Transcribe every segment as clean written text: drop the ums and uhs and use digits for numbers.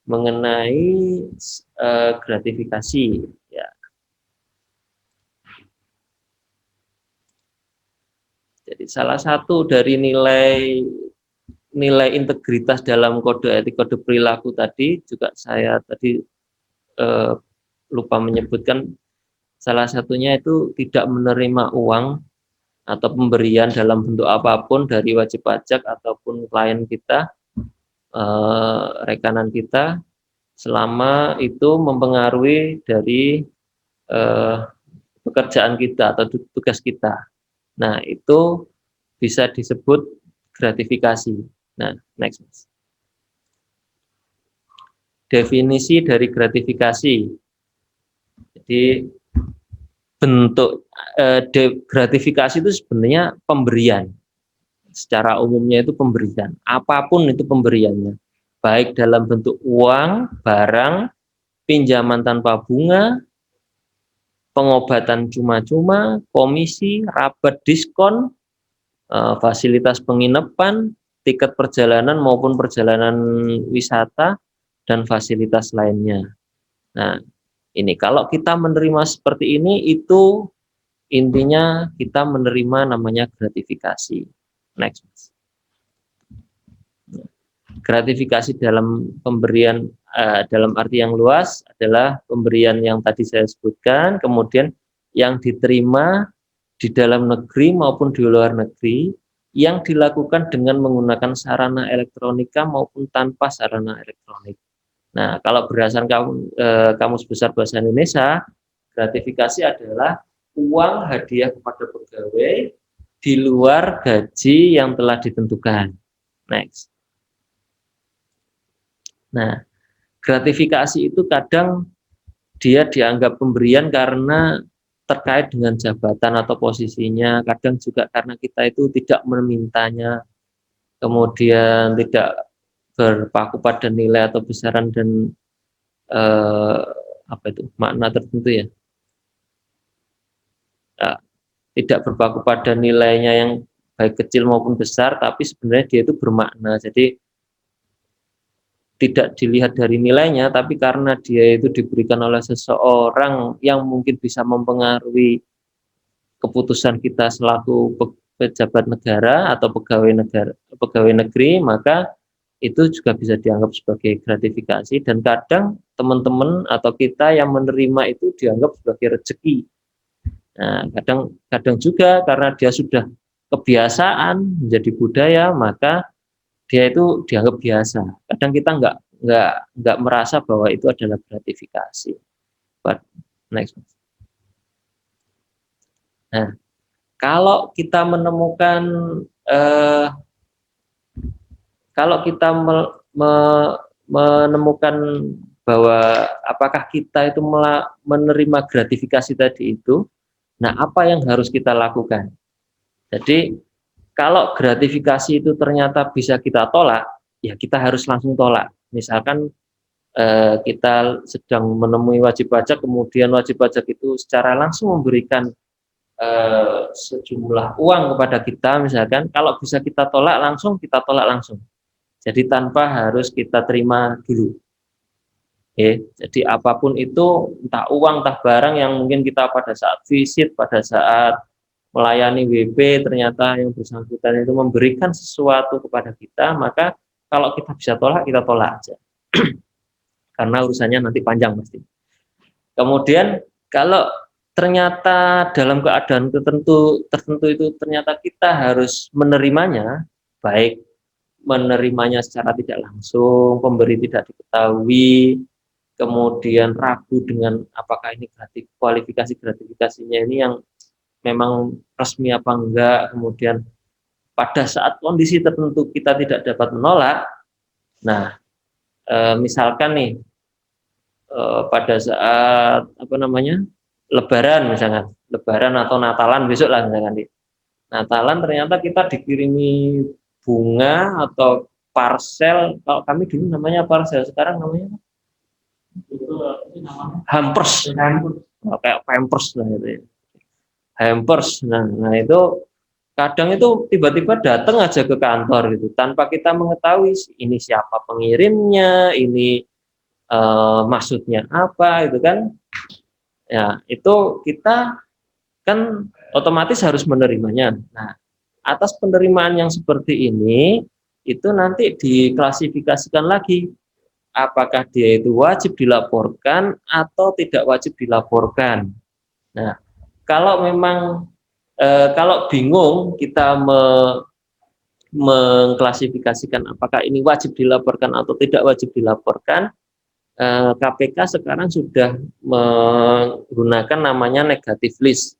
mengenai gratifikasi ya. Jadi salah satu dari nilai integritas dalam kode etik kode perilaku tadi juga saya tadi lupa menyebutkan, salah satunya itu tidak menerima uang atau pemberian dalam bentuk apapun dari wajib pajak ataupun klien kita, rekanan kita, selama itu mempengaruhi dari pekerjaan kita atau tugas kita. Nah, itu bisa disebut gratifikasi. Nah, next. Definisi dari gratifikasi. Jadi bentuk gratifikasi itu sebenarnya pemberian. Secara umumnya itu pemberian. Apapun itu pemberiannya. Baik dalam bentuk uang, barang, pinjaman tanpa bunga, pengobatan cuma-cuma, komisi, rabat diskon, fasilitas penginapan, tiket perjalanan maupun perjalanan wisata, dan fasilitas lainnya. Nah, ini kalau kita menerima seperti ini, itu intinya kita menerima namanya gratifikasi. Next. Gratifikasi dalam pemberian dalam arti yang luas adalah pemberian yang tadi saya sebutkan, kemudian yang diterima di dalam negeri maupun di luar negeri, yang dilakukan dengan menggunakan sarana elektronika maupun tanpa sarana elektronik. Nah, kalau berdasarkan Kamus Besar Bahasa Indonesia, gratifikasi adalah uang hadiah kepada pegawai di luar gaji yang telah ditentukan. Next. Nah, gratifikasi itu kadang dia dianggap pemberian karena terkait dengan jabatan atau posisinya, kadang juga karena kita itu tidak memintanya, kemudian tidak berpaku pada nilai atau besaran dan makna tertentu ya. Tidak berpaku pada nilainya yang baik kecil maupun besar, tapi sebenarnya dia itu bermakna. Jadi tidak dilihat dari nilainya, tapi karena dia itu diberikan oleh seseorang yang mungkin bisa mempengaruhi keputusan kita selaku pejabat negara atau pegawai negeri, maka itu juga bisa dianggap sebagai gratifikasi. Dan kadang teman-teman atau kita yang menerima itu dianggap sebagai rezeki. Nah, kadang juga karena dia sudah kebiasaan menjadi budaya, maka dia itu dianggap biasa. Kadang kita nggak merasa bahwa itu adalah gratifikasi. But next. Nah, kalau kita menemukan menemukan bahwa apakah kita itu menerima gratifikasi tadi itu, nah apa yang harus kita lakukan? Jadi kalau gratifikasi itu ternyata bisa kita tolak, ya kita harus langsung tolak. Misalkan kita sedang menemui wajib pajak, kemudian wajib pajak itu secara langsung memberikan sejumlah uang kepada kita, misalkan, kalau bisa kita tolak langsung, kita tolak langsung. Jadi tanpa harus kita terima dulu. Jadi apapun itu, entah uang, entah barang yang mungkin kita pada saat visit, pada saat melayani WP, ternyata yang bersangkutan itu memberikan sesuatu kepada kita, maka kalau kita bisa tolak, kita tolak aja. Karena urusannya nanti panjang pasti. Kemudian kalau ternyata dalam keadaan tertentu itu ternyata kita harus menerimanya, baik menerimanya secara tidak langsung, pemberi tidak diketahui, kemudian ragu dengan apakah ini kualifikasi gratifikasinya ini yang memang resmi apa enggak, kemudian pada saat kondisi tertentu kita tidak dapat menolak. Nah, misalkan nih pada saat Lebaran misalkan, Lebaran atau Natalan besok lah misalkan, Natalan ternyata kita dikirimi bunga atau parcel, kalau kami dulu namanya parcel, sekarang namanya hampers, kayak pampers lah gitu ya. Hampers, nah itu kadang itu tiba-tiba datang aja ke kantor gitu tanpa kita mengetahui ini siapa pengirimnya, ini maksudnya apa itu kan. Ya, itu kita kan otomatis harus menerimanya. Nah, atas penerimaan yang seperti ini, itu nanti diklasifikasikan lagi, apakah dia itu wajib dilaporkan atau tidak wajib dilaporkan. Nah, kalau memang kalau bingung kita mengklasifikasikan apakah ini wajib dilaporkan atau tidak wajib dilaporkan, KPK sekarang sudah menggunakan namanya negative list.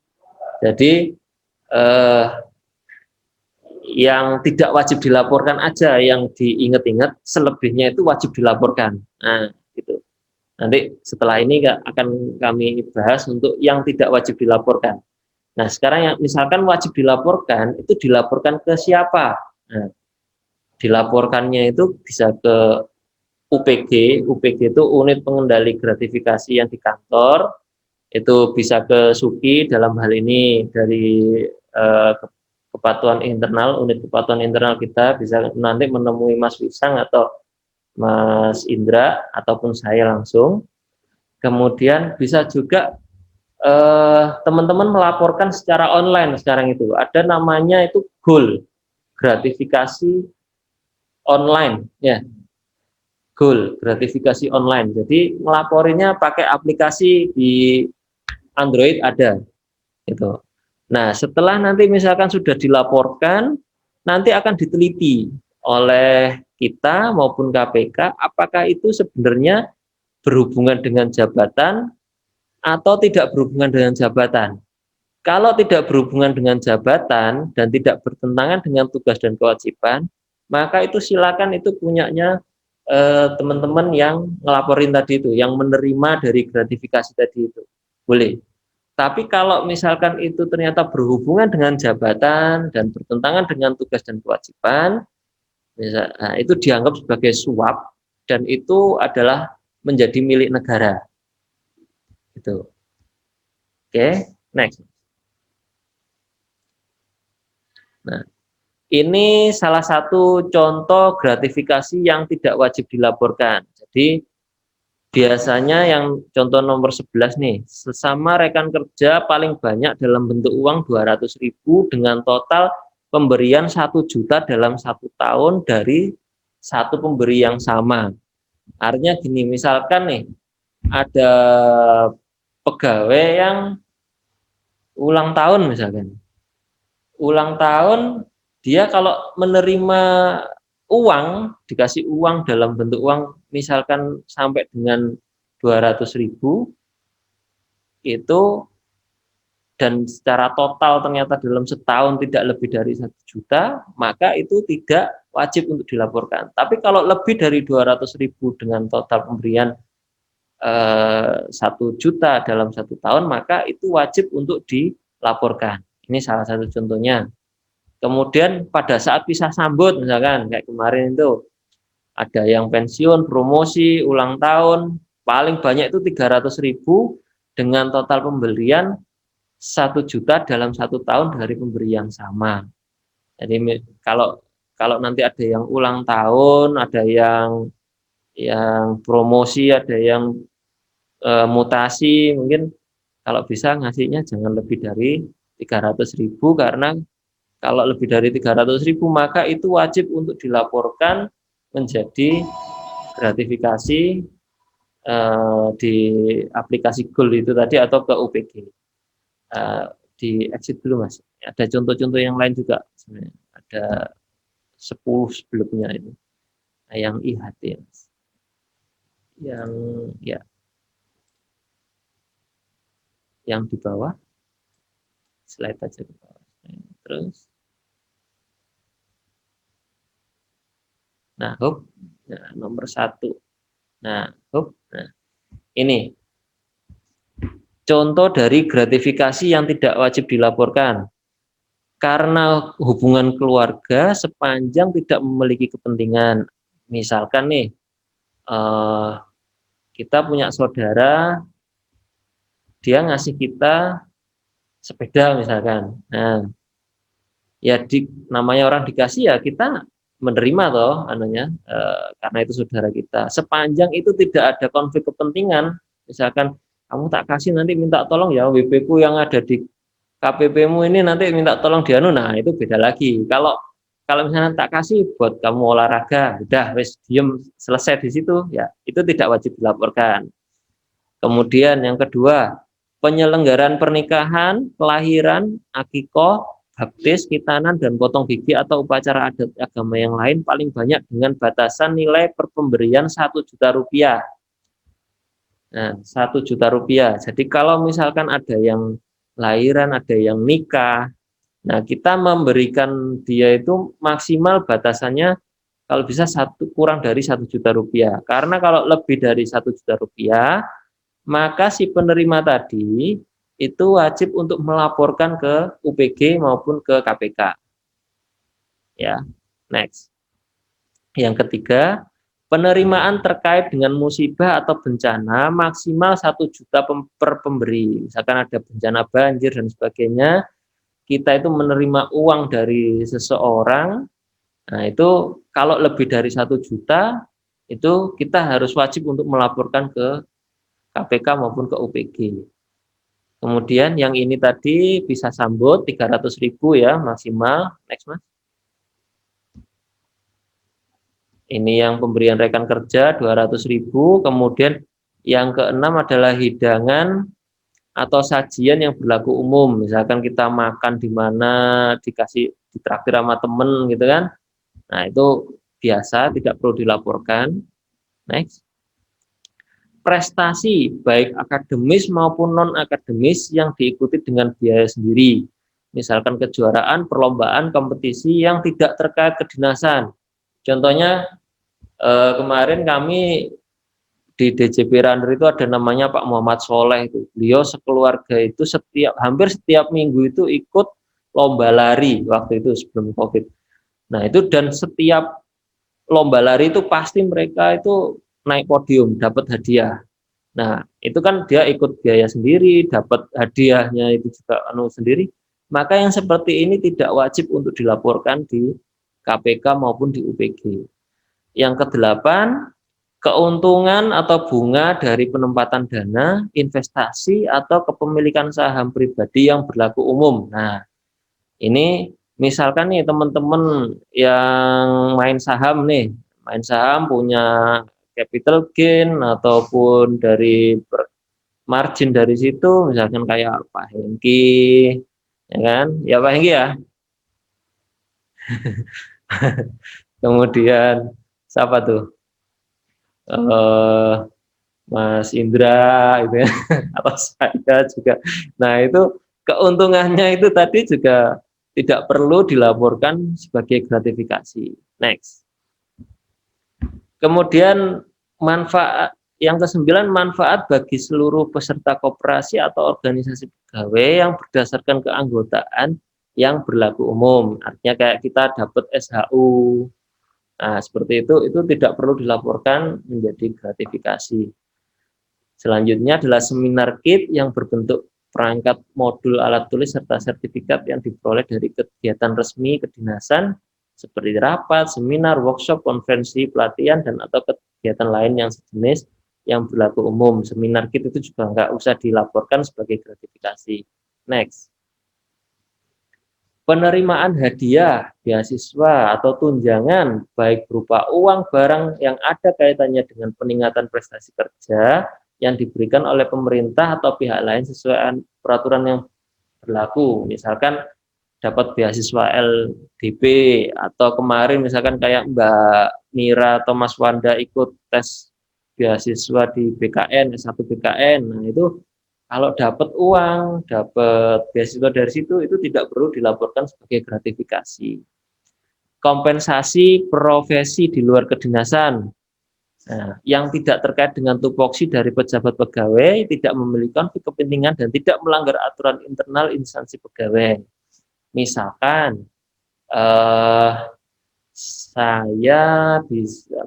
Jadi yang tidak wajib dilaporkan aja yang diingat-ingat, selebihnya itu wajib dilaporkan. Nah, gitu. Nanti setelah ini akan kami bahas untuk yang tidak wajib dilaporkan. Nah, sekarang yang misalkan wajib dilaporkan, itu dilaporkan ke siapa? Nah, dilaporkannya itu bisa ke UPG. UPG itu unit pengendali gratifikasi yang di kantor, itu bisa ke SUKI dalam hal ini dari kepatuhan internal, unit kepatuhan internal kita bisa nanti menemui Mas Wisang atau Mas Indra ataupun saya langsung. Kemudian bisa juga teman-teman melaporkan secara online sekarang itu. Ada namanya itu GOL, gratifikasi online ya. GOL, gratifikasi online. Jadi melaporinya pakai aplikasi di Android ada gitu. Nah, setelah nanti misalkan sudah dilaporkan, nanti akan diteliti oleh kita maupun KPK apakah itu sebenarnya berhubungan dengan jabatan atau tidak berhubungan dengan jabatan. Kalau tidak berhubungan dengan jabatan dan tidak bertentangan dengan tugas dan kewajiban, maka itu silakan itu punyanya teman-teman yang ngelaporin tadi itu, yang menerima dari gratifikasi tadi itu. Boleh. Tapi kalau misalkan itu ternyata berhubungan dengan jabatan dan bertentangan dengan tugas dan kewajiban, nah, itu dianggap sebagai suap dan itu adalah menjadi milik negara. Gitu. Oke, next. Nah, ini salah satu contoh gratifikasi yang tidak wajib dilaporkan. Jadi biasanya yang contoh nomor 11 nih, sesama rekan kerja paling banyak dalam bentuk uang 200.000 dengan total pemberian 1 juta dalam 1 tahun dari satu pemberi yang sama. Artinya gini, misalkan nih ada pegawai yang ulang tahun misalkan. Ulang tahun dia kalau menerima uang, dikasih uang dalam bentuk uang misalkan sampai dengan 200.000 itu, dan secara total ternyata dalam setahun tidak lebih dari 1 juta, maka itu tidak wajib untuk dilaporkan. Tapi kalau lebih dari 200.000 dengan total pemberian 1 juta dalam 1 tahun, maka itu wajib untuk dilaporkan. Ini salah satu contohnya. Kemudian pada saat pisah sambut misalkan kayak kemarin itu ada yang pensiun, promosi, ulang tahun, paling banyak itu 300.000 dengan total pembelian 1 juta dalam 1 tahun dari pemberi yang sama. Jadi kalau kalau nanti ada yang ulang tahun, ada yang promosi, ada yang mutasi, mungkin kalau bisa ngasihnya jangan lebih dari 300.000 karena kalau lebih dari 300.000 maka itu wajib untuk dilaporkan menjadi gratifikasi di aplikasi GOL itu tadi atau ke UPG. Di exit dulu Mas. Ada contoh-contoh yang lain juga sebenarnya. Ada 10 sebelumnya itu. Nah, yang IHT Mas. Yang ya, yang di bawah slide aja ke bawah. Terus nah, hop. Nah, nomor 1. Nah, hop. Nah, ini contoh dari gratifikasi yang tidak wajib dilaporkan. Karena hubungan keluarga sepanjang tidak memiliki kepentingan. Misalkan nih, kita punya saudara, dia ngasih kita sepeda misalkan. Nah, ya namanya orang dikasih ya kita menerima toh anunya, karena itu saudara kita. Sepanjang itu tidak ada konflik kepentingan, misalkan kamu tak kasih nanti minta tolong ya WP-ku yang ada di KPP-mu ini nanti minta tolong dianu, nah itu beda lagi. Kalau kalau misalnya tak kasih buat kamu olahraga, udah wes diem selesai di situ, ya itu tidak wajib dilaporkan. Kemudian yang kedua, penyelenggaraan pernikahan, kelahiran, akikah, baptis, khitanan, dan potong gigi atau upacara adat agama yang lain paling banyak dengan batasan nilai per pemberian 1 juta rupiah. Nah, 1 juta rupiah. Jadi kalau misalkan ada yang lahiran, ada yang nikah, nah kita memberikan dia itu maksimal batasannya kalau bisa kurang dari 1 juta rupiah. Karena kalau lebih dari 1 juta rupiah, maka si penerima tadi itu wajib untuk melaporkan ke UPG maupun ke KPK. Ya, next. Yang ketiga, penerimaan terkait dengan musibah atau bencana maksimal 1 juta per pemberi. Misalkan ada bencana banjir dan sebagainya, kita itu menerima uang dari seseorang. Nah, itu kalau lebih dari 1 juta, itu kita harus wajib untuk melaporkan ke KPK maupun ke UPG. Kemudian yang ini tadi bisa sambut 300.000 ya maksimal. Next Mas. Ini yang pemberian rekan kerja 200.000. Kemudian yang keenam adalah hidangan atau sajian yang berlaku umum. Misalkan kita makan di mana dikasih ditraktir sama temen gitu kan. Nah, itu biasa tidak perlu dilaporkan. Next. Prestasi baik akademis maupun non akademis yang diikuti dengan biaya sendiri. Misalkan kejuaraan, perlombaan, kompetisi yang tidak terkait kedinasan. Contohnya kemarin kami di DJP Runner itu ada namanya Pak Muhammad Soleh itu. Beliau sekeluarga itu hampir setiap minggu itu ikut lomba lari waktu itu sebelum Covid. Nah, itu dan setiap lomba lari itu pasti mereka itu naik podium, dapat hadiah. Nah, itu kan dia ikut biaya sendiri, dapat hadiahnya itu juga sendiri. Maka yang seperti ini tidak wajib untuk dilaporkan di KPK maupun di UPG. Yang kedelapan, keuntungan atau bunga dari penempatan dana, investasi atau kepemilikan saham pribadi yang berlaku umum. Nah, ini misalkan nih teman-teman yang main saham punya capital gain ataupun dari margin dari situ, misalkan kayak Pak Hengki, ya kan? Ya Pak Hengki ya. Kemudian siapa tuh? Mas Indra itu ya, atau saya juga. Nah, itu keuntungannya itu tadi juga tidak perlu dilaporkan sebagai gratifikasi. Next. Kemudian manfaat yang kesembilan, manfaat bagi seluruh peserta koperasi atau organisasi pegawai yang berdasarkan keanggotaan yang berlaku umum. Artinya kayak kita dapat SHU. Nah, seperti itu tidak perlu dilaporkan menjadi gratifikasi. Selanjutnya adalah seminar kit yang berbentuk perangkat modul alat tulis serta sertifikat yang diperoleh dari kegiatan resmi kedinasan seperti rapat, seminar, workshop, konferensi, pelatihan, dan atau kegiatan lain yang sejenis yang berlaku umum. Seminar kit itu juga nggak usah dilaporkan sebagai gratifikasi. Next. Penerimaan hadiah, beasiswa, atau tunjangan, baik berupa uang, barang yang ada kaitannya dengan peningkatan prestasi kerja yang diberikan oleh pemerintah atau pihak lain sesuai peraturan yang berlaku. Misalkan dapat beasiswa LDP, atau kemarin misalkan kayak Mbak Mira atau Mas Wanda ikut tes beasiswa di BKN, S1 BKN, nah itu kalau dapat uang, dapat beasiswa dari situ, itu tidak perlu dilaporkan sebagai gratifikasi. Kompensasi profesi di luar kedinasan, nah, yang tidak terkait dengan tupoksi dari pejabat pegawai, tidak memiliki konflik kepentingan dan tidak melanggar aturan internal instansi pegawai. Misalkan saya bisa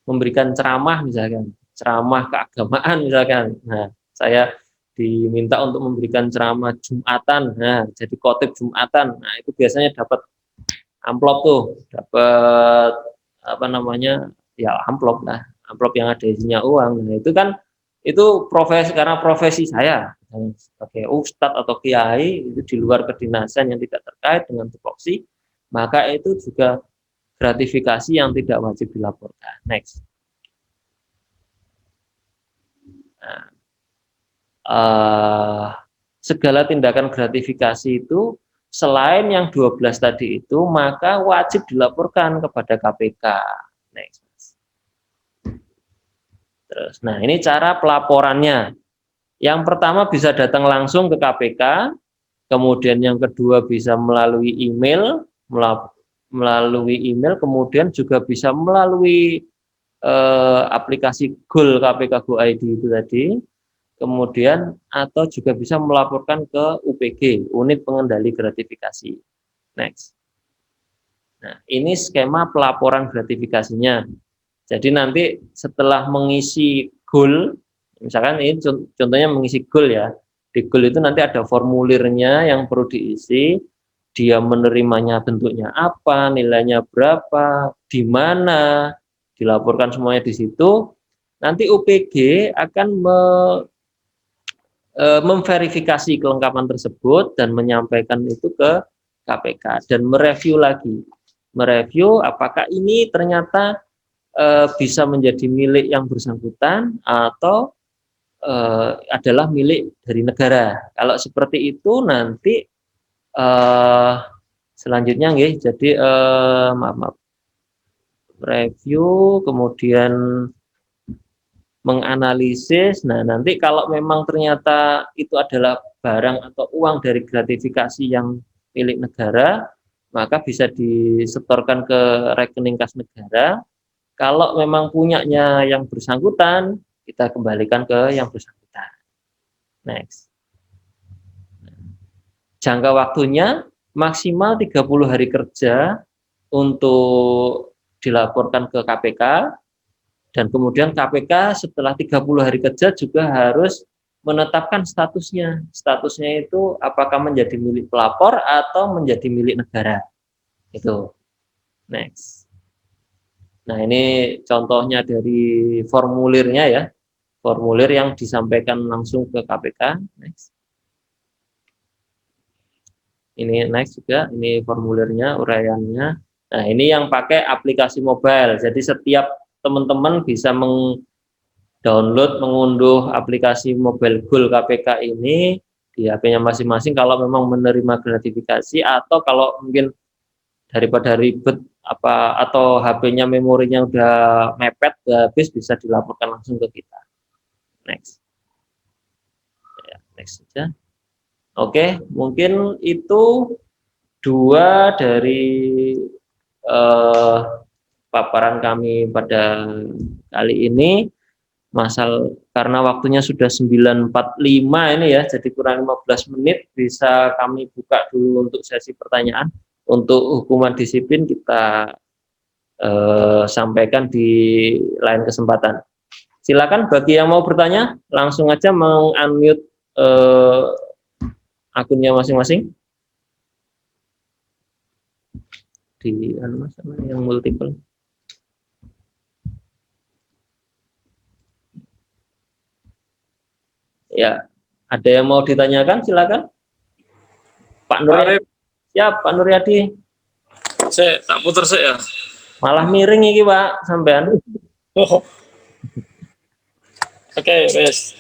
memberikan ceramah misalkan, ceramah keagamaan misalkan. Nah, saya diminta untuk memberikan ceramah Jumatan, nah jadi khotib Jumatan, nah itu biasanya dapat amplop tuh, dapat apa namanya, ya amplop lah, amplop yang ada isinya uang. Nah itu kan itu profesi, karena profesi saya sebagai ustadz atau kiai itu di luar kedinasan yang tidak terkait dengan tupoksi, maka itu juga gratifikasi yang tidak wajib dilaporkan. Next. Nah, segala tindakan gratifikasi itu selain yang 12 tadi itu maka wajib dilaporkan kepada KPK. Next. Terus, nah ini cara pelaporannya. Yang pertama bisa datang langsung ke KPK, kemudian yang kedua bisa melalui email, kemudian juga bisa melalui aplikasi Goal KPK Go ID itu tadi, kemudian atau juga bisa melaporkan ke UPG, Unit Pengendali Gratifikasi. Next. Nah, ini skema pelaporan gratifikasinya. Jadi nanti setelah mengisi Goal, misalkan ini contohnya mengisi Goal ya, di Goal itu nanti ada formulirnya yang perlu diisi, dia menerimanya bentuknya apa, nilainya berapa, di mana, dilaporkan semuanya di situ. Nanti UPG akan memverifikasi kelengkapan tersebut dan menyampaikan itu ke KPK dan mereview lagi, apakah ini ternyata bisa menjadi milik yang bersangkutan atau adalah milik dari negara. Kalau seperti itu nanti selanjutnya nggih, jadi maaf, review kemudian menganalisis. Nah, nanti kalau memang ternyata itu adalah barang atau uang dari gratifikasi yang milik negara, maka bisa disetorkan ke rekening kas negara. Kalau memang punyanya yang bersangkutan, kita kembalikan ke yang bersangkutan. Next. Jangka waktunya maksimal 30 hari kerja untuk dilaporkan ke KPK, dan kemudian KPK setelah 30 hari kerja juga harus menetapkan statusnya. Statusnya itu apakah menjadi milik pelapor atau menjadi milik negara. Itu. Next. Nah, ini contohnya dari formulirnya ya. Formulir yang disampaikan langsung ke KPK. Next. Ini next juga, ini formulirnya, uraiannya. Nah, ini yang pakai aplikasi mobile. Jadi setiap teman-teman bisa download, mengunduh aplikasi mobile Goal KPK ini di HP-nya masing-masing kalau memang menerima gratifikasi, atau kalau mungkin daripada ribet atau HP-nya memorinya udah mepet, habis, bisa dilaporkan langsung ke kita. Next. Ya, next saja. Oke, mungkin itu dua dari paparan kami pada kali ini. Karena waktunya sudah 9.45 ini ya, jadi kurang 15 menit, bisa kami buka dulu untuk sesi pertanyaan. Untuk hukuman disiplin kita sampaikan di lain kesempatan. Silakan bagi yang mau bertanya, langsung aja meng-unmute akunnya masing-masing. Di yang multiple. Ya, ada yang mau ditanyakan, silakan. Pak Nuryadi. Siap, Pak Nuryadi. Saya tak putar saya. Malah miring ini Pak, sampean. Oh. Oke, wes.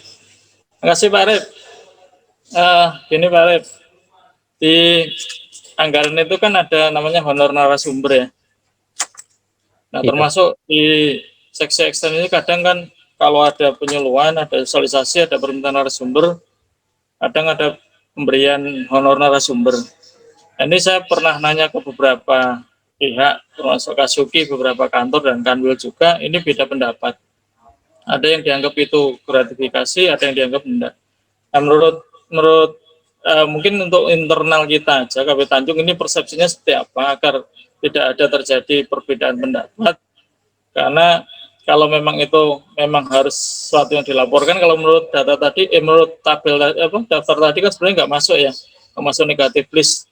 Makasih Pak Arif. Gini Pak Arif, di anggaran itu kan ada namanya honor narasumber ya. Nah, termasuk di seksi ekstern ini kadang kan kalau ada penyuluhan, ada sosialisasi, ada permintaan narasumber, kadang ada pemberian honor narasumber. Ini saya pernah nanya ke beberapa pihak, termasuk Kasuki, beberapa kantor, dan Kanwil juga, ini beda pendapat. Ada yang dianggap itu gratifikasi, ada yang dianggap enggak. Nah, menurut mungkin untuk internal kita aja, KP Tanjung ini persepsinya seperti apa, agar tidak ada terjadi perbedaan pendapat. Karena kalau memang itu memang harus sesuatu yang dilaporkan. Kalau menurut data tadi, menurut tabel daftar tadi kan sebenarnya nggak masuk ya, nggak masuk negatif list,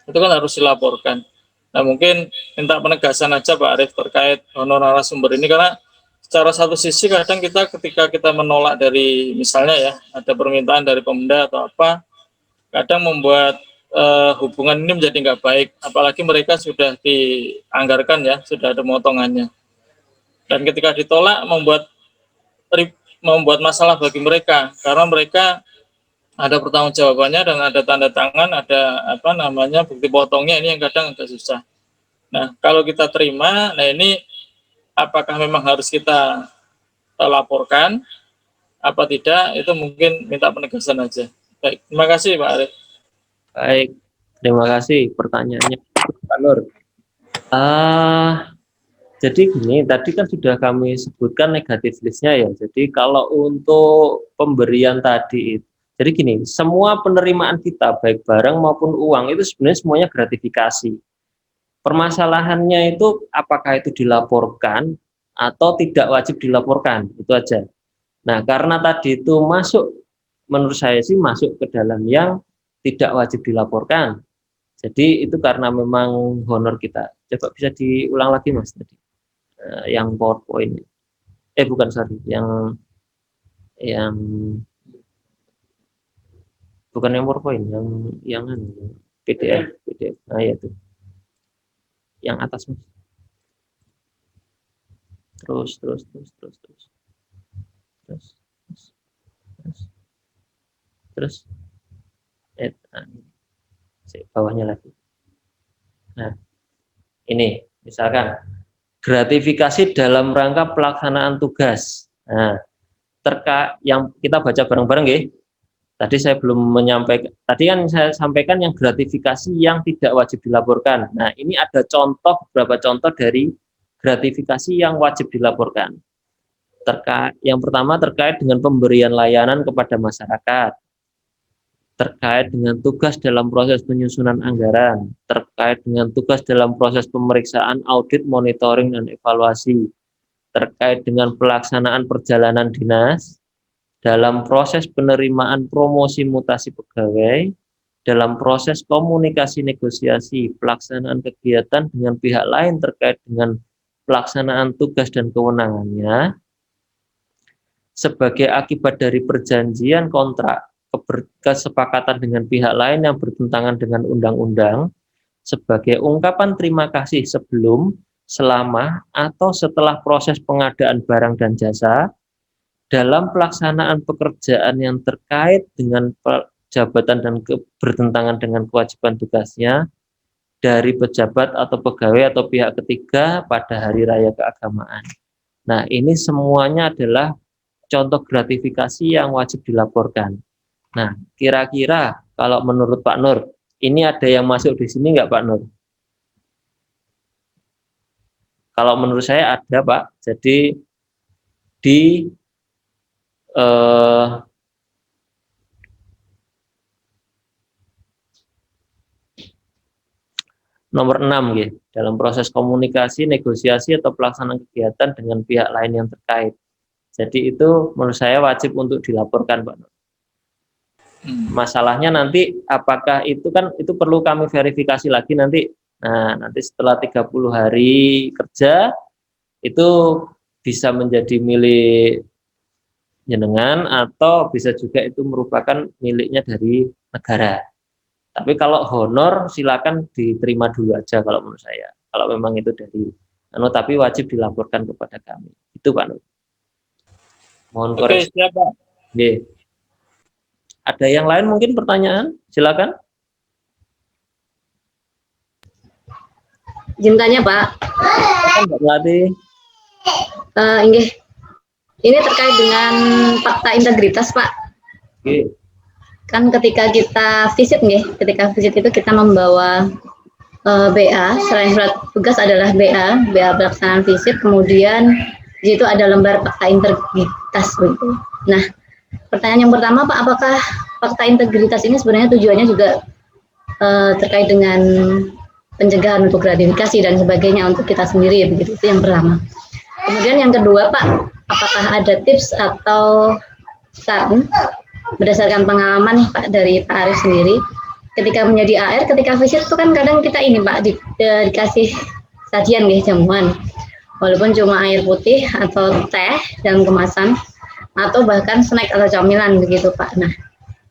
itu kan harus dilaporkan. Nah mungkin minta penegasan aja Pak Arief terkait honor narasumber ini, karena secara satu sisi kadang kita ketika kita menolak dari misalnya ya ada permintaan dari Pemda atau apa, kadang membuat hubungan ini menjadi nggak baik, apalagi mereka sudah dianggarkan ya, sudah ada motongannya. Dan ketika ditolak membuat masalah bagi mereka, karena mereka ada pertanggungjawabannya dan ada tanda tangan, ada bukti potongnya, ini yang kadang agak susah. Nah, kalau kita terima, nah ini apakah memang harus kita laporkan apa tidak, itu mungkin minta penegasan aja. Baik, terima kasih Pak Arief. Baik, terima kasih pertanyaannya Pak Nur. Jadi gini, tadi kan sudah kami sebutkan negatif listnya ya. Jadi kalau untuk pemberian tadi, jadi gini, semua penerimaan kita baik barang maupun uang itu sebenarnya semuanya gratifikasi. Permasalahannya itu apakah itu dilaporkan atau tidak wajib dilaporkan, itu aja. Nah, karena tadi itu masuk, menurut saya sih masuk ke dalam yang tidak wajib dilaporkan. Jadi itu karena memang honor kita. Coba bisa diulang lagi Mas tadi. Yang PowerPoint. Bukan sorry, yang bukan yang PowerPoint, yang PDF. Nah, ya itu. Yang atas Mas. Terus. Bawahnya lagi. Nah, ini misalkan gratifikasi dalam rangka pelaksanaan tugas. Nah, yang kita baca bareng-bareng ya. Tadi saya belum menyampaikan. Tadi kan saya sampaikan yang gratifikasi yang tidak wajib dilaporkan. Nah, ini ada beberapa contoh dari gratifikasi yang wajib dilaporkan. Yang pertama terkait dengan pemberian layanan kepada masyarakat, terkait dengan tugas dalam proses penyusunan anggaran, terkait dengan tugas dalam proses pemeriksaan, audit, monitoring, dan evaluasi, terkait dengan pelaksanaan perjalanan dinas, dalam proses penerimaan promosi mutasi pegawai, dalam proses komunikasi negosiasi, pelaksanaan kegiatan dengan pihak lain terkait dengan pelaksanaan tugas dan kewenangannya, sebagai akibat dari perjanjian kontrak, kesepakatan dengan pihak lain yang bertentangan dengan undang-undang, sebagai ungkapan terima kasih sebelum, selama, atau setelah proses pengadaan barang dan jasa, dalam pelaksanaan pekerjaan yang terkait dengan jabatan dan bertentangan dengan kewajiban tugasnya, dari pejabat atau pegawai atau pihak ketiga pada hari raya keagamaan. Nah, ini semuanya adalah contoh gratifikasi yang wajib dilaporkan. Nah, kira-kira kalau menurut Pak Nur, ini ada yang masuk di sini nggak Pak Nur? Kalau menurut saya ada Pak. Jadi di nomor 6 gitu, dalam proses komunikasi, negosiasi atau pelaksanaan kegiatan dengan pihak lain yang terkait. Jadi itu menurut saya wajib untuk dilaporkan Pak Nur. Masalahnya nanti apakah itu kan itu perlu kami verifikasi lagi nanti. Nah, nanti setelah 30 hari kerja itu bisa menjadi milik jenengan atau bisa juga itu merupakan miliknya dari negara. Tapi kalau honor silakan diterima dulu aja kalau menurut saya. Kalau memang itu dari tapi wajib dilaporkan kepada kami. Itu Pak Nur. Mohon koreksi. Oke, siap Pak. Oke. Ada yang lain mungkin pertanyaan? Silakan. Izin tanya Pak. Mbak Melati. Ini terkait dengan fakta integritas Pak. Oke. Kan ketika kita visit itu kita membawa BA, selain surat tugas adalah BA pelaksanaan visit, kemudian di situ ada lembar fakta integritas begitu. Nah, pertanyaan yang pertama Pak, apakah fakta integritas ini sebenarnya tujuannya juga terkait dengan pencegahan untuk gratifikasi dan sebagainya untuk kita sendiri begitu, itu yang pertama. Kemudian yang kedua Pak, apakah ada tips atau saran berdasarkan pengalaman nih, Pak dari Pak Arif sendiri, ketika menjadi AR, ketika visit itu kan kadang kita ini Pak dikasih sajian nih jamuan, walaupun cuma air putih atau teh dalam kemasan atau bahkan snack atau camilan begitu Pak. Nah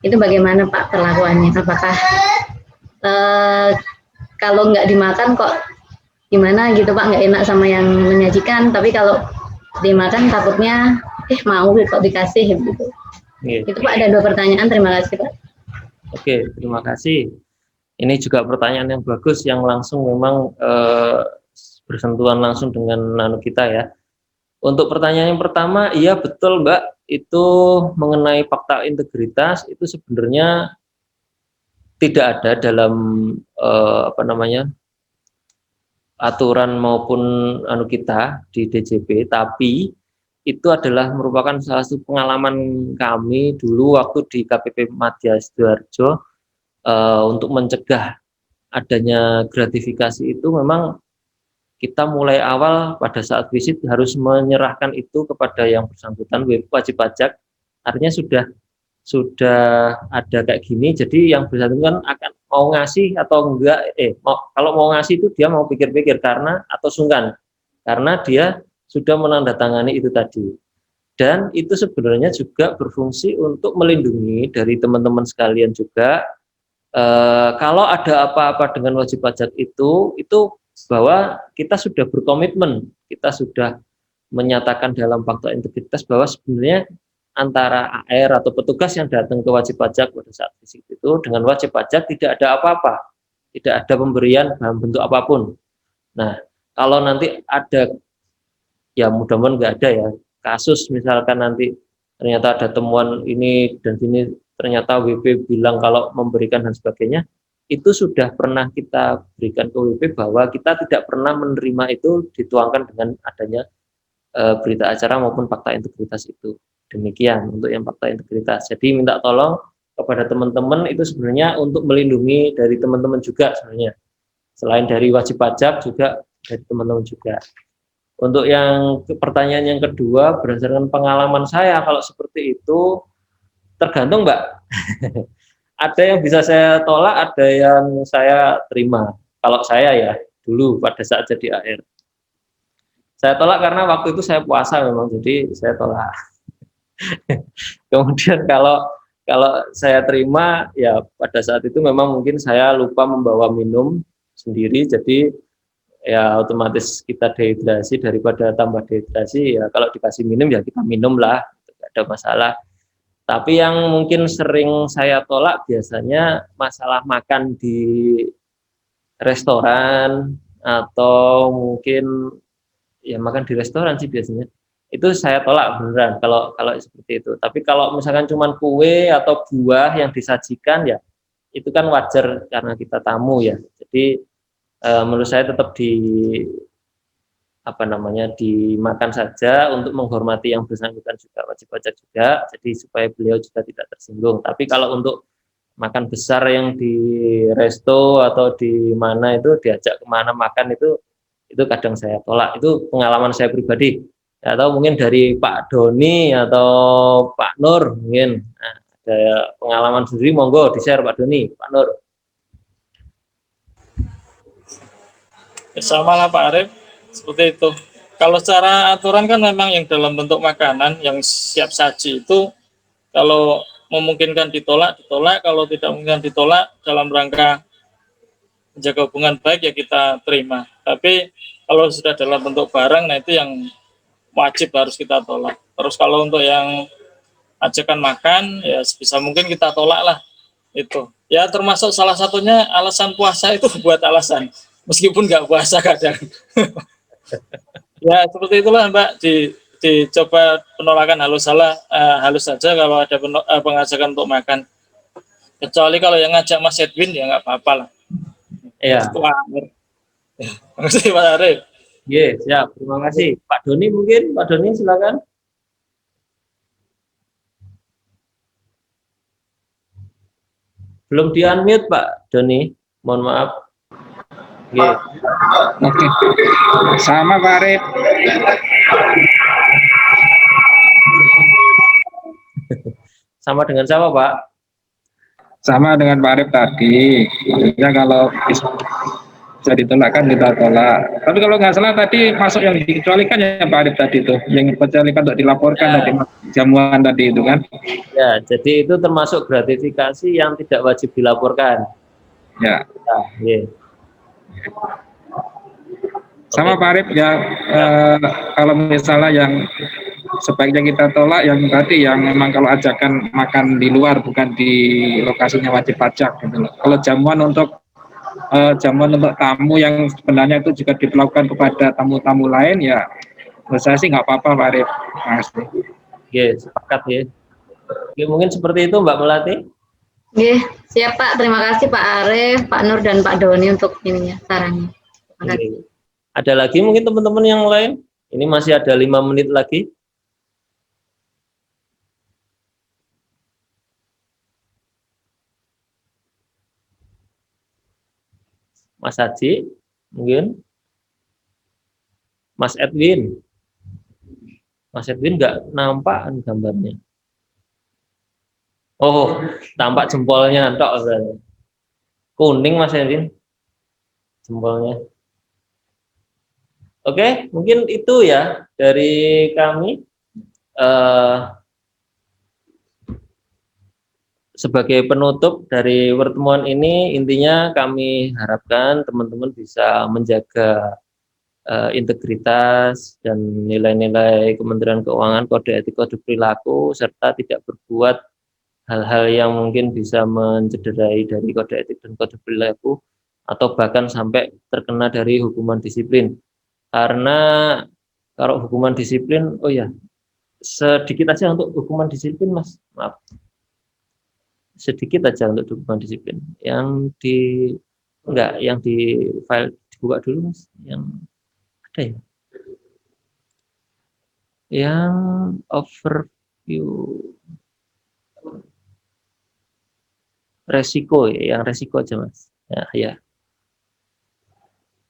itu bagaimana Pak perlakuannya? Apakah kalau nggak dimakan kok gimana gitu Pak, nggak enak sama yang menyajikan, tapi kalau dimakan takutnya mau kok dikasih gitu. Itu Pak, ada 2 pertanyaan. Terima kasih Pak. Oke, terima kasih. Ini juga pertanyaan yang bagus, yang langsung memang bersentuhan langsung dengan nano kita ya. Untuk pertanyaan yang pertama, iya betul Mbak, itu mengenai fakta integritas itu sebenarnya tidak ada dalam aturan maupun kita di DJP, tapi itu adalah merupakan salah satu pengalaman kami dulu waktu di KPP Madya Sidoarjo, untuk mencegah adanya gratifikasi itu memang kita mulai awal pada saat visit harus menyerahkan itu kepada yang bersangkutan, wajib pajak, artinya sudah ada kayak gini, jadi yang bersangkutan akan mau ngasih atau enggak, kalau mau ngasih itu dia mau pikir-pikir karena atau sungkan, karena dia sudah menandatangani itu tadi. Dan itu sebenarnya juga berfungsi untuk melindungi dari teman-teman sekalian juga, kalau ada apa-apa dengan wajib pajak itu bahwa kita sudah berkomitmen, kita sudah menyatakan dalam fakta integritas bahwa sebenarnya antara AR atau petugas yang datang ke wajib pajak pada saat visit itu dengan wajib pajak tidak ada apa-apa, tidak ada pemberian dalam bentuk apapun. Nah, kalau nanti ada, ya mudah-mudahan nggak ada ya, kasus misalkan nanti ternyata ada temuan ini dan sini, ternyata WP bilang kalau memberikan dan sebagainya, itu sudah pernah kita berikan ke WP bahwa kita tidak pernah menerima itu dituangkan dengan adanya berita acara maupun fakta integritas itu. Demikian untuk yang fakta integritas. Jadi minta tolong kepada teman-teman itu sebenarnya untuk melindungi dari teman-teman juga sebenarnya. Selain dari wajib pajak juga dari teman-teman juga. Untuk yang pertanyaan yang kedua, berdasarkan pengalaman saya kalau seperti itu tergantung Mbak. Ada yang bisa saya tolak, ada yang saya terima. Kalau saya ya, dulu pada saat jadi AR. Saya tolak karena waktu itu saya puasa memang, jadi saya tolak. Kemudian kalau saya terima, ya pada saat itu memang mungkin saya lupa membawa minum sendiri, jadi ya otomatis kita dehidrasi, daripada tambah dehidrasi, ya kalau dikasih minum ya kita minum lah, tidak ada masalah. Tapi yang mungkin sering saya tolak biasanya masalah makan di restoran, atau mungkin ya makan di restoran sih biasanya. Itu saya tolak beneran kalau seperti itu. Tapi kalau misalkan cuman kue atau buah yang disajikan, ya itu kan wajar karena kita tamu ya. Jadi menurut saya tetap dimakan saja untuk menghormati yang bersangkutan juga, wajib pajak juga, jadi supaya beliau juga tidak tersinggung. Tapi kalau untuk makan besar yang di resto atau di mana itu diajak kemana makan itu kadang saya tolak. Itu pengalaman saya pribadi, atau mungkin dari Pak Doni atau Pak Nur mungkin ada pengalaman sendiri, monggo di share Pak Doni, Pak Nur. Sama lah Pak Arif, seperti itu. Kalau secara aturan kan memang yang dalam bentuk makanan yang siap saji itu kalau memungkinkan ditolak, kalau tidak memungkinkan ditolak dalam rangka menjaga hubungan baik ya kita terima. Tapi kalau sudah dalam bentuk barang, nah itu yang wajib harus kita tolak. Terus kalau untuk yang ajakan makan ya sebisa mungkin kita tolak lah itu. Ya termasuk salah satunya alasan puasa itu buat alasan. Meskipun nggak puasa kadang. Ya seperti itulah Mbak, dicoba penolakan halus saja kalau ada pengajakan untuk makan. Kecuali kalau yang ngajak Mas Edwin ya nggak apa-apa lah. Iya. Terima kasih Pak Arif. Yes, siap. Terima kasih. Pak Doni mungkin, Pak Doni silakan. Belum di-unmute Pak Doni, mohon maaf. Oke. Sama Pak Arif. sama dengan siapa, Pak? Sama dengan Pak Arif tadi. Maksudnya kalau bisa ditolak kan kita tolak. Tapi kalau nggak salah tadi masuk yang dikecualikan ya Pak Arif tadi itu, yang dikecualikan untuk dilaporkan Ya, tadi jamuan tadi itu kan. ya, jadi itu termasuk gratifikasi yang tidak wajib dilaporkan. Ya. Nah, iya. Sama Oke. Pak Arif ya, kalau misalnya yang sebaiknya kita tolak yang tadi yang memang kalau ajakan makan di luar bukan di lokasinya wajib pajak gitu loh. Kalau jamuan untuk tamu yang sebenarnya itu juga diperlakukan kepada tamu-tamu lain ya menurut saya sih nggak apa-apa Pak Arif. Oke, sepakat ya. Oke, mungkin seperti itu Mbak Melati. Oke, siap Pak. Terima kasih Pak Arif, Pak Nur dan Pak Doni untuk ininya sarannya. Terima kasih. Oke. Ada lagi mungkin teman-teman yang lain? Ini masih ada 5 menit lagi. Mas Haji, mungkin. Mas Edwin. Mas Edwin nggak nampak gambarnya. Oh, tampak jempolnya, tok. Kuning Mas Edwin, jempolnya. Oke, mungkin itu ya dari kami. Sebagai penutup dari pertemuan ini, intinya kami harapkan teman-teman bisa menjaga integritas dan nilai-nilai Kementerian Keuangan, kode etik, kode perilaku, serta tidak berbuat hal-hal yang mungkin bisa mencederai dari kode etik dan kode perilaku, atau bahkan sampai terkena dari hukuman disiplin. Karena kalau hukuman disiplin, oh ya, sedikit aja untuk hukuman disiplin, Mas, maaf. Sedikit aja untuk hukuman disiplin. Yang di file dibuka dulu, Mas. Yang ada ya? Yang overview resiko ya, yang resiko aja, Mas. Ya.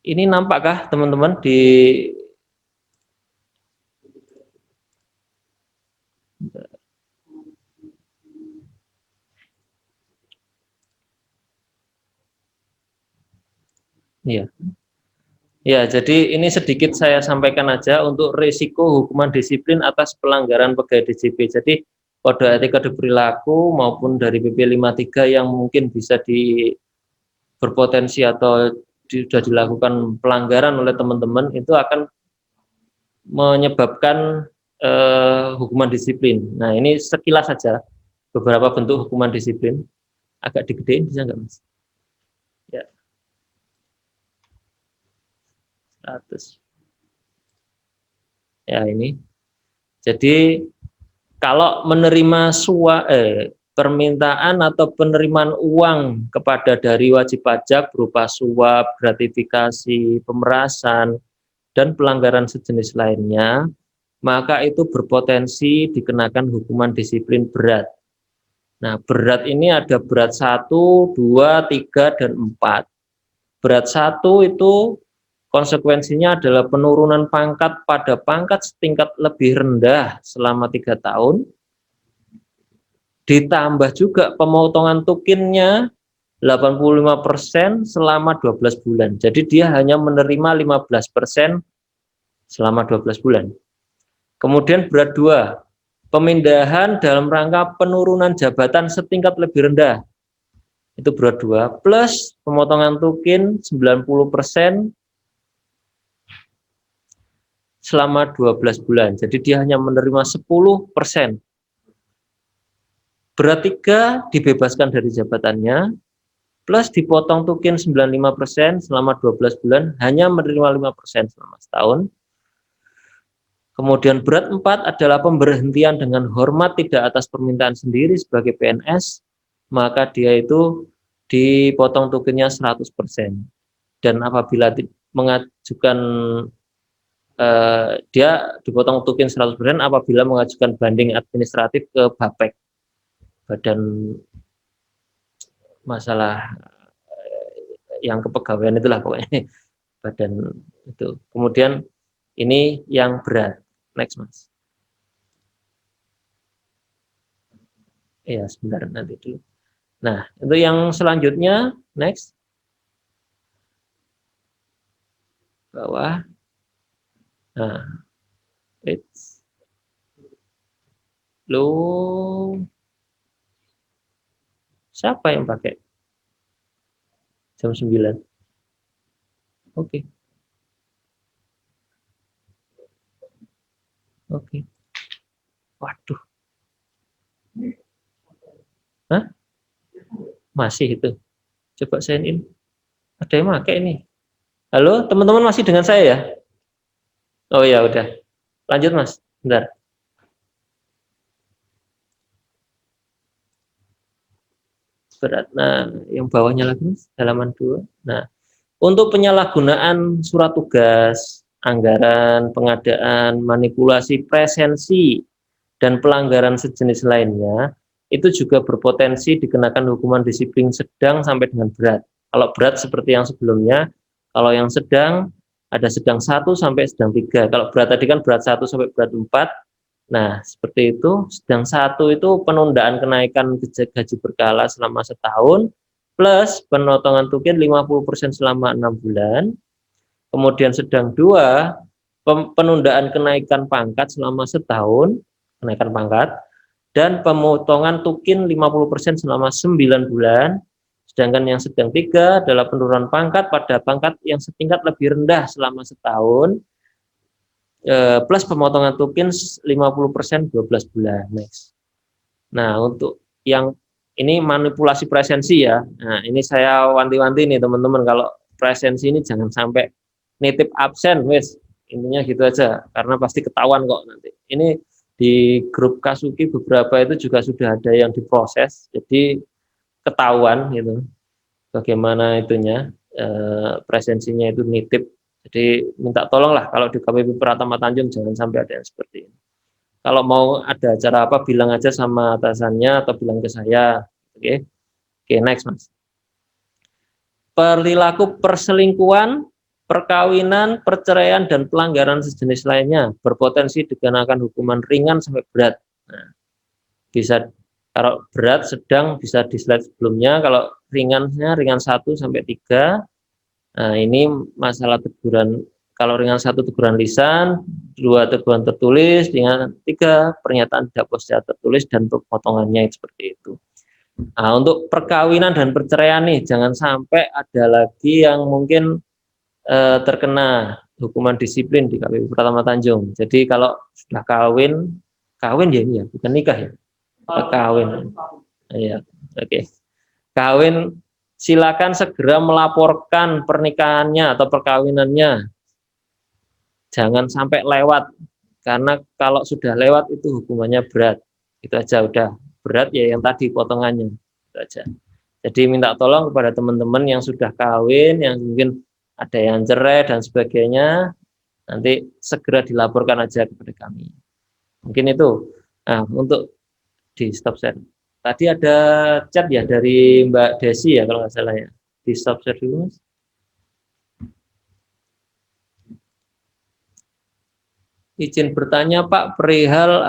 Ini nampakkah teman-teman di ya. Ya, jadi ini sedikit saya sampaikan aja untuk risiko hukuman disiplin atas pelanggaran pegawai DJP. Jadi kode etik, kode perilaku maupun dari PP 53 yang mungkin bisa berpotensi atau sudah dilakukan pelanggaran oleh teman-teman itu akan menyebabkan hukuman disiplin. Nah, ini sekilas saja beberapa bentuk hukuman disiplin. Agak digedein bisa nggak, Mas? Ya. 100. Ya, ini. Jadi kalau menerima permintaan atau penerimaan uang kepada dari wajib pajak berupa suap, gratifikasi, pemerasan, dan pelanggaran sejenis lainnya, maka itu berpotensi dikenakan hukuman disiplin berat. Nah, berat ini ada berat 1, 2, 3, dan 4. Berat 1 itu konsekuensinya adalah penurunan pangkat pada pangkat setingkat lebih rendah selama 3 tahun, ditambah juga pemotongan tukinnya 85% selama 12 bulan. Jadi dia hanya menerima 15% selama 12 bulan. Kemudian berat 2, pemindahan dalam rangka penurunan jabatan setingkat lebih rendah. Itu berat 2, plus pemotongan tukin 90% selama 12 bulan. Jadi dia hanya menerima 10%. Berat 3, dibebaskan dari jabatannya, plus dipotong tukin 95% selama 12 bulan, hanya menerima 5% selama setahun. Kemudian berat 4 adalah pemberhentian dengan hormat tidak atas permintaan sendiri sebagai PNS, maka dia itu dipotong tukinnya 100%. Dan apabila mengajukan dia dipotong tukin 100% apabila mengajukan banding administratif ke BAPEK, Badan Masalah yang kepegawaian itulah pokoknya, badan itu. Kemudian ini yang berat. Next, Mas. Ya, sebentar nanti dulu. Nah, untuk yang selanjutnya, next. Bawah. Nah, it's lo siapa yang pakai jam 9? Oke. Oke. Waduh. Hah? Masih itu. Coba sign in. Ada yang pakai ini. Halo, teman-teman masih dengan saya ya? Oh ya, udah. Lanjut, Mas. Bentar. Berat. Nah, yang bawahnya lagi, Mas. Halaman 2. Nah, untuk penyalahgunaan surat tugas, anggaran, pengadaan, manipulasi presensi, dan pelanggaran sejenis lainnya, itu juga berpotensi dikenakan hukuman disiplin sedang sampai dengan berat. Kalau berat seperti yang sebelumnya, kalau yang sedang, ada sedang 1 sampai sedang 3. Kalau berat tadi kan berat 1 sampai berat 4. Nah, seperti itu. Sedang 1 itu penundaan kenaikan gaji berkala selama setahun, plus pemotongan tukin 50% selama 6 bulan. Kemudian sedang 2, penundaan kenaikan pangkat selama setahun, kenaikan pangkat, dan pemotongan tukin 50% selama 9 bulan. Sedangkan yang sedang 3 adalah penurunan pangkat pada pangkat yang setingkat lebih rendah selama setahun, plus pemotongan tukin 50% 12 bulan. Next. Nah, untuk yang ini manipulasi presensi ya. Nah, ini saya wanti-wanti nih teman-teman, kalau presensi ini jangan sampai nitip absen, wes. Intinya gitu aja, karena pasti ketahuan kok nanti. Ini di grup Kasuki beberapa itu juga sudah ada yang diproses, jadi ketahuan gitu. Bagaimana itunya, presensinya itu nitip. Jadi minta tolong lah kalau di KPP Pratama Tanjung jangan sampai ada yang seperti ini. Kalau mau ada acara apa bilang aja sama atasannya atau bilang ke saya. Oke. Oke, next, Mas. Perilaku perselingkuhan, perkawinan, perceraian, dan pelanggaran sejenis lainnya berpotensi dikenakan hukuman ringan sampai berat. Nah, bisa kalau berat, sedang bisa di slide sebelumnya. Kalau ringannya ringan 1 sampai 3. Nah, ini masalah teguran. Kalau ringan 1 teguran lisan, 2 teguran tertulis, dengan 3 pernyataan tidak positif tertulis dan pemotongannya seperti itu. Nah, untuk perkawinan dan perceraian nih, jangan sampai ada lagi yang mungkin terkena hukuman disiplin di KPP Pratama Tanjung. Jadi kalau sudah kawin ya ini ya, bukan nikah ya, kawin. Ya, oke. Kawin, silakan segera melaporkan pernikahannya atau perkawinannya. Jangan sampai lewat, karena kalau sudah lewat itu hukumannya berat. Itu aja udah berat ya yang tadi potongannya. Itu aja. Jadi minta tolong kepada teman-teman yang sudah kawin, yang mungkin ada yang cerai dan sebagainya, nanti segera dilaporkan aja kepada kami. Mungkin itu. Nah, untuk di stop share. Tadi ada chat ya dari Mbak Desi ya kalau nggak salah ya. Di stop share dulu, Mas. Izin bertanya Pak, perihal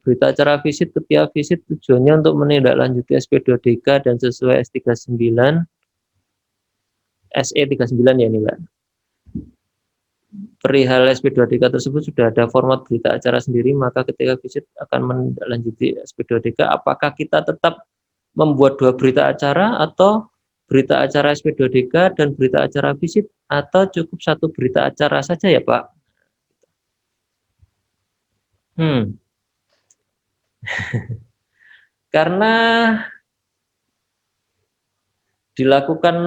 berita acara visit ketika visit tujuannya untuk menindaklanjuti SP2DK dan sesuai S39 SE39 ya ini Mbak. Perihal SP2DK tersebut sudah ada format berita acara sendiri, maka ketika visit akan menindaklanjuti SP2DK, apakah kita tetap membuat 2 berita acara atau berita acara SP2DK dan berita acara visit, atau cukup 1 berita acara saja ya Pak? Karena dilakukan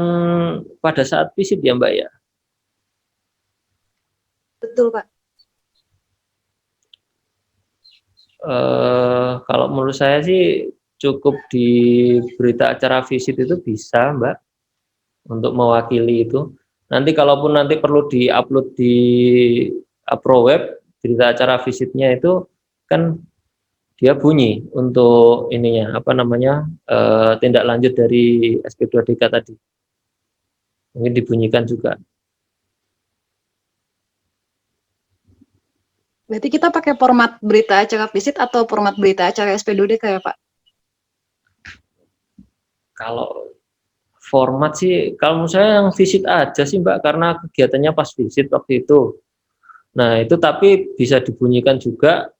pada saat visit ya Mbak ya. Betul Pak. Kalau menurut saya sih cukup di berita acara visit itu bisa Mbak untuk mewakili itu. Nanti kalaupun nanti perlu di-upload di Aproweb, berita acara visitnya itu kan dia bunyi untuk ininya apa namanya tindak lanjut dari SP2DK tadi. Mungkin dibunyikan juga. Berarti kita pakai format berita acara visit atau format berita acara SP2DK ya Pak? Kalau format sih, kalau menurut saya yang visit aja sih Mbak, karena kegiatannya pas visit waktu itu. Nah itu tapi bisa dibunyikan juga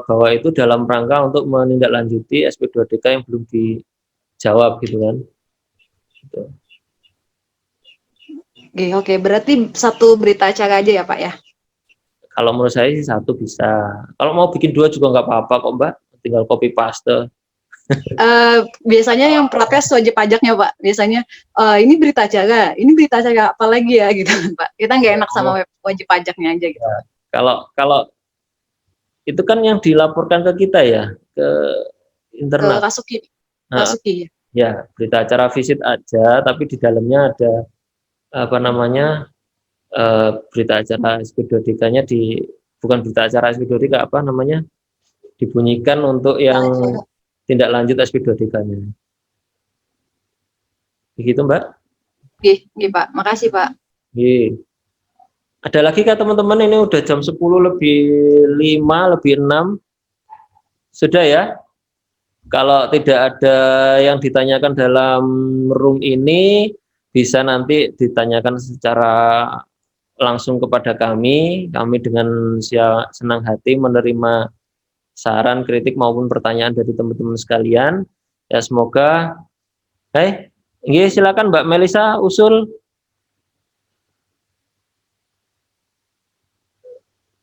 bahwa itu dalam rangka untuk menindaklanjuti SP2DK yang belum dijawab gitu kan. Gitu. Oke, berarti satu berita acara aja ya Pak ya? Kalau menurut saya sih satu bisa. Kalau mau bikin dua juga nggak apa-apa kok Mbak, tinggal copy paste. Biasanya yang protes wajib pajaknya Pak. Biasanya ini berita acara apa lagi ya gitu kan Pak. Kita nggak enak sama wajib pajaknya aja gitu. Kalau itu kan yang dilaporkan ke kita ya, ke Ke internal. Kasuki. Nah, Kasuki ya. ya, berita acara visit aja, tapi di dalamnya ada apa namanya berita acara SP2DK-nya bukan berita acara SP2DK, apa namanya, dibunyikan untuk yang tindak lanjut SP2DK-nya. Begitu Mbak? Oke, Pak. Makasih Pak. Oke. Ada lagi kah teman-teman? Ini udah jam 10 lebih 5, lebih 6. Sudah ya? Kalau tidak ada yang ditanyakan dalam room ini, bisa nanti ditanyakan secara langsung kepada kami. Kami dengan senang hati menerima saran, kritik maupun pertanyaan dari teman-teman sekalian. Ya semoga. Silakan Mbak Melisa usul.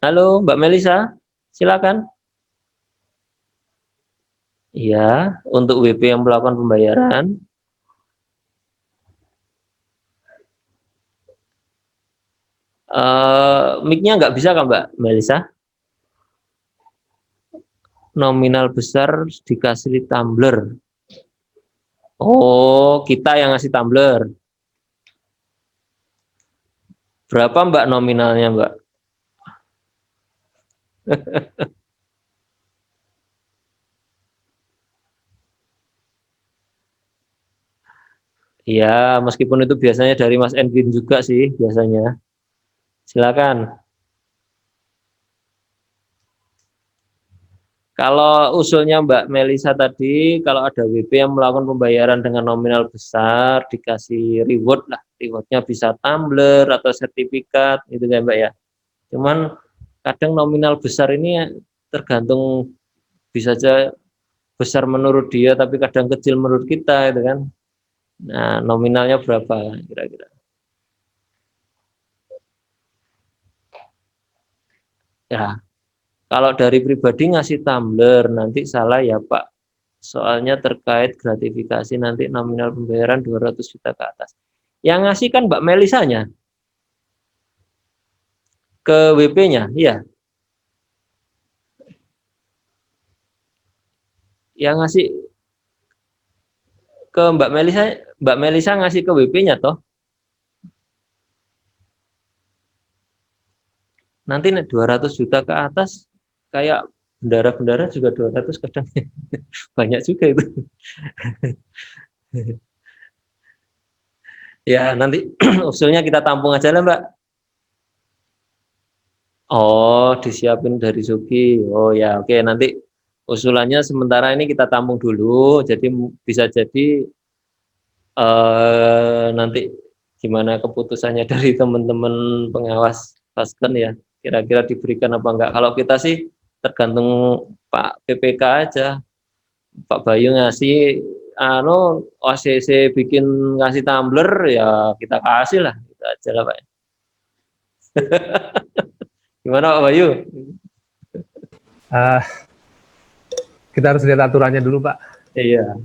Halo Mbak Melisa, silakan. Iya, untuk WP yang melakukan pembayaran. Mic-nya nggak bisa kan Mbak Melisa? Nominal besar dikasih tumbler. Oh, kita yang ngasih tumbler. Berapa Mbak nominalnya Mbak? Ya, meskipun itu biasanya dari Mas Envin juga sih biasanya. Silakan. Kalau usulnya Mbak Melisa tadi, kalau ada WP yang melakukan pembayaran dengan nominal besar, dikasih reward lah. Rewardnya bisa tumbler atau sertifikat, gitu kan Mbak ya. Cuman kadang nominal besar ini tergantung, bisa saja besar menurut dia, tapi kadang kecil menurut kita, gitu kan. Nah, nominalnya berapa kira-kira? Ya, kalau dari pribadi ngasih tumbler, nanti salah ya Pak. Soalnya terkait gratifikasi nanti nominal pembayaran 200 juta ke atas. Yang ngasih kan Mbak Melisanya ke WP-nya, iya. Yang ngasih ke Mbak Melisa ngasih ke WP-nya toh. Nanti 200 juta ke atas, kayak bendara-bendara juga 200 kadang. Banyak juga itu. Ya, nanti usulnya kita tampung aja lah, Mbak. Oh, disiapin dari Sugi. Oh ya, oke. Nanti usulannya sementara ini kita tampung dulu. Jadi bisa jadi nanti gimana keputusannya dari teman-teman pengawas Pasken ya. Kira-kira diberikan apa enggak. Kalau kita sih tergantung Pak PPK aja. Pak Bayu ngasih OCC bikin ngasih tumbler ya kita kasih lah, gitu aja lah Pak. Gimana Pak Bayu? Kita harus lihat aturannya dulu Pak. Iya.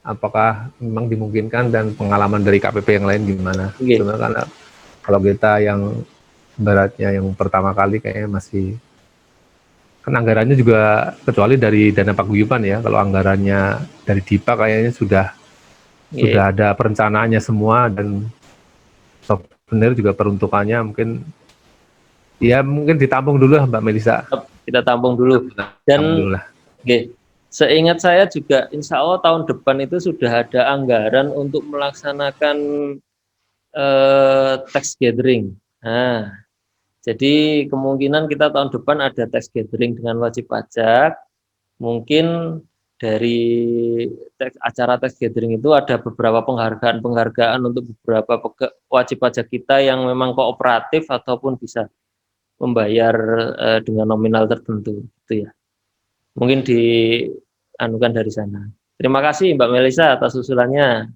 Apakah memang dimungkinkan dan pengalaman dari KPP yang lain gimana? Okay. Cuma karena kalau kita yang beratnya yang pertama kali kayaknya masih, kan anggarannya juga kecuali dari dana paguyuban ya. Kalau anggarannya dari DIPA kayaknya sudah ada perencanaannya semua, dan sebenarnya juga peruntukannya mungkin ditampung dulu Mbak Melisa. Kita tampung dulu. Dan seingat saya juga insya Allah tahun depan itu sudah ada anggaran untuk melaksanakan tax gathering. Nah, jadi kemungkinan kita tahun depan ada tax gathering dengan wajib pajak. Mungkin dari acara tax gathering itu ada beberapa penghargaan untuk beberapa wajib pajak kita yang memang kooperatif ataupun bisa membayar dengan nominal tertentu, gitu ya. Mungkin dianukan dari sana. Terima kasih Mbak Melisa atas usulannya.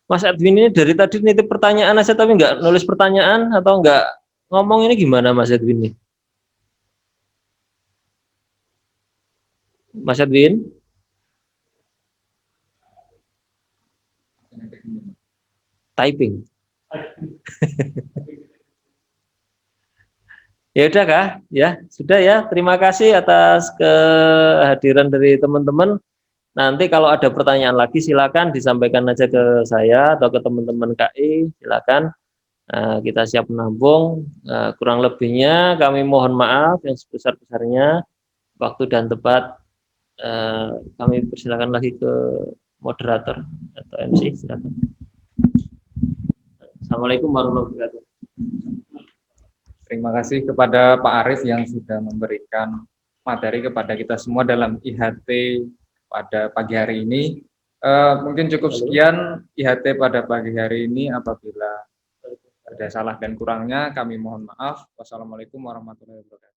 Mas Edwin ini dari tadi nitip pertanyaan aja tapi nggak nulis pertanyaan atau nggak ngomong, ini gimana Mas Edwin ini? Mas Edwin? Typing. Ya udah kah? Ya, sudah ya. Terima kasih atas kehadiran dari teman-teman. Nanti kalau ada pertanyaan lagi silakan disampaikan aja ke saya atau ke teman-teman KI, silakan. Kita siap menampung. Kurang lebihnya kami mohon maaf yang sebesar-besarnya. Waktu dan tempat kami persilakan lagi ke moderator atau MC, silakan. Assalamualaikum warahmatullahi wabarakatuh. Terima kasih kepada Pak Arif yang sudah memberikan materi kepada kita semua dalam IHT pada pagi hari ini. Mungkin cukup sekian IHT pada pagi hari ini. Apabila ada salah dan kurangnya kami mohon maaf. Wassalamualaikum warahmatullahi wabarakatuh.